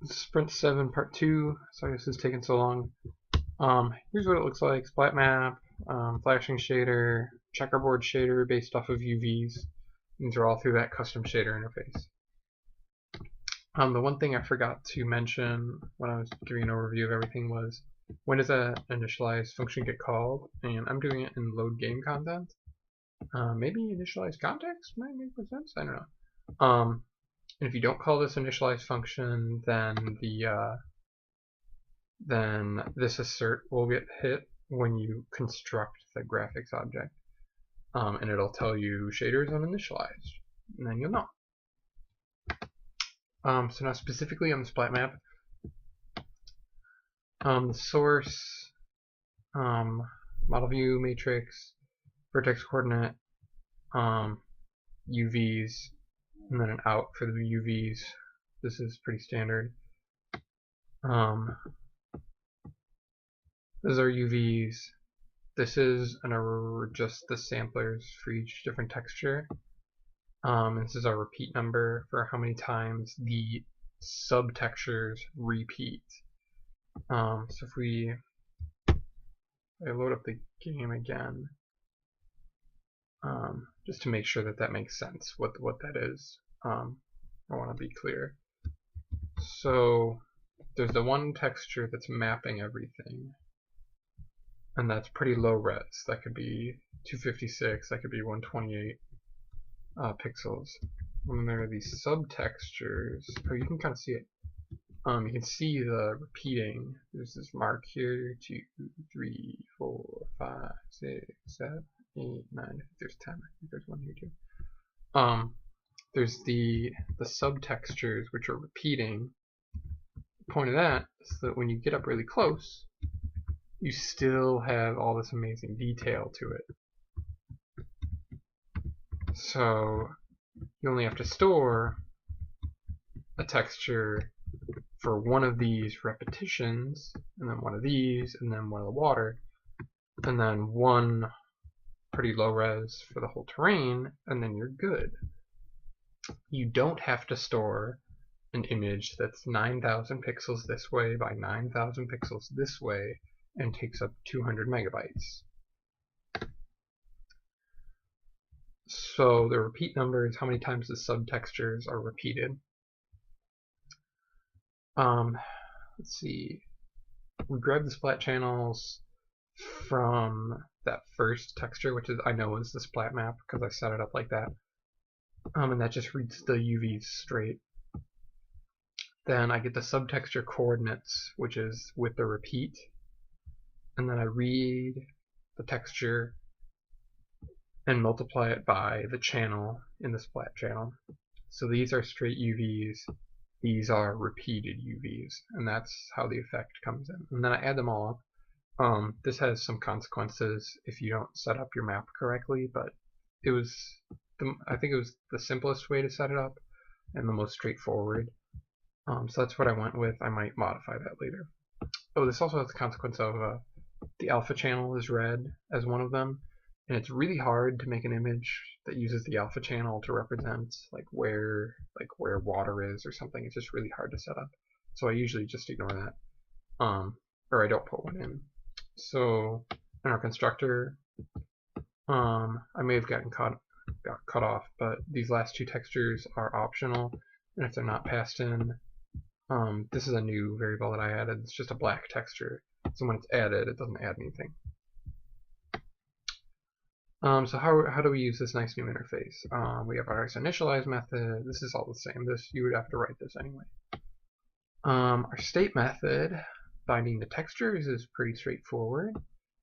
Sprint 7 Part 2. Sorry this is taking so long. Here's what it looks like. Splat map, flashing shader, checkerboard shader based off of UVs. These are all through that custom shader interface. The one thing I forgot to mention when I was giving an overview of everything was, when does an initialize function get called? And I'm doing it in load game content. Maybe initialize context might make more sense. I don't know. And if you don't call this initialize function, then this assert will get hit when you construct the graphics object, and it'll tell you shader is uninitialized, and then you'll know. So now specifically on the splat map, the source, model view matrix, vertex coordinate, UVs, and then an out for the UVs. This is pretty standard. Those are UVs. This is just the samplers for each different texture. This is our repeat number for how many times the subtextures repeat. So if I load up the game again, just to make sure that that makes sense, what that is, I want to be clear. So there's the one texture that's mapping everything, and that's pretty low res. That could be 256, that could be 128 pixels. And then there are these subtextures. Oh, you can kind of see it. You can see the repeating. There's this mark here, 2, 3, 4, 5, 6, 7, 8, 9. There's 10. I think there's one here too. There's the subtextures which are repeating. The point of that is that when you get up really close, you still have all this amazing detail to it. So you only have to store a texture for one of these repetitions, and then one of these, and then one of the water, and then one pretty low res for the whole terrain, and then you're good. You don't have to store an image that's 9,000 pixels this way by 9,000 pixels this way and takes up 200 megabytes. So the repeat number is how many times the subtextures are repeated. Let's see. We grab the splat channels from that first texture, which is I know is the splat map because I set it up like that. And that just reads the UVs straight. Then I get the subtexture coordinates, which is with the repeat. And then I read the texture and multiply it by the channel in the splat channel. So these are straight UVs, these are repeated UVs, and that's how the effect comes in. And then I add them all up. This has some consequences if you don't set up your map correctly, but I think it was the simplest way to set it up and the most straightforward. So that's what I went with. I might modify that later. Oh, this also has the consequence of the alpha channel is red as one of them, and it's really hard to make an image that uses the alpha channel to represent like where water is or something. It's just really hard to set up. So I usually just ignore that, or I don't put one in. So in our constructor, I may have got cut off, but these last two textures are optional, and if they're not passed in, this is a new variable that I added. It's just a black texture. So when it's added, it doesn't add anything. So how do we use this nice new interface? We have our initialize method. This is all the same. You would have to write this anyway. Our state method, binding the textures, is pretty straightforward.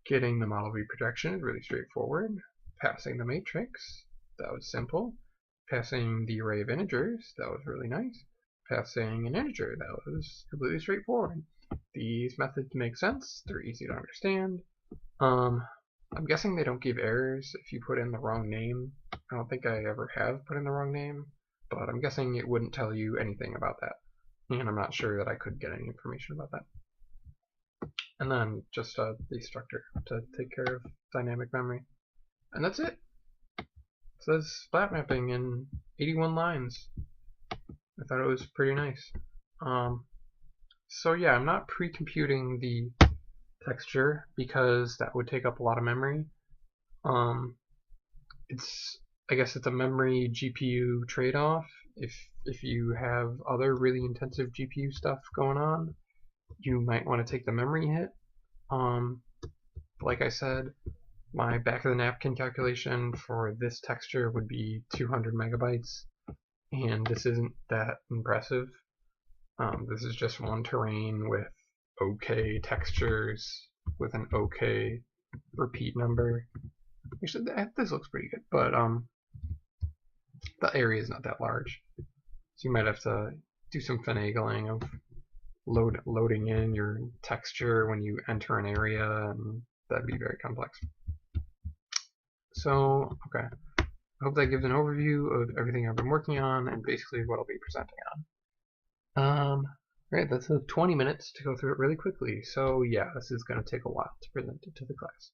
Getting the model view projection is really straightforward. Passing the matrix, that was simple. Passing the array of integers, that was really nice. Passing an integer, that was completely straightforward. These methods make sense. They're easy to understand. I'm guessing they don't give errors if you put in the wrong name. I don't think I ever have put in the wrong name, but I'm guessing it wouldn't tell you anything about that. And I'm not sure that I could get any information about that. And then just a destructor to take care of dynamic memory. And that's it. It says splat mapping in 81 lines. I thought it was pretty nice. So yeah, I'm not pre-computing the texture because that would take up a lot of memory. Um, I guess it's a memory GPU trade-off. If you have other really intensive GPU stuff going on, you might want to take the memory hit. Like I said, my back of the napkin calculation for this texture would be 200 megabytes, and this isn't that impressive. This is just one terrain with okay textures with an okay repeat number. Actually, this looks pretty good, but the area is not that large, so you might have to do some finagling of loading in your texture when you enter an area, and that'd be very complex. So, okay, I hope that gives an overview of everything I've been working on and basically what I'll be presenting on. Right, that's 20 minutes to go through it really quickly. So yeah, this is going to take a while to present it to the class.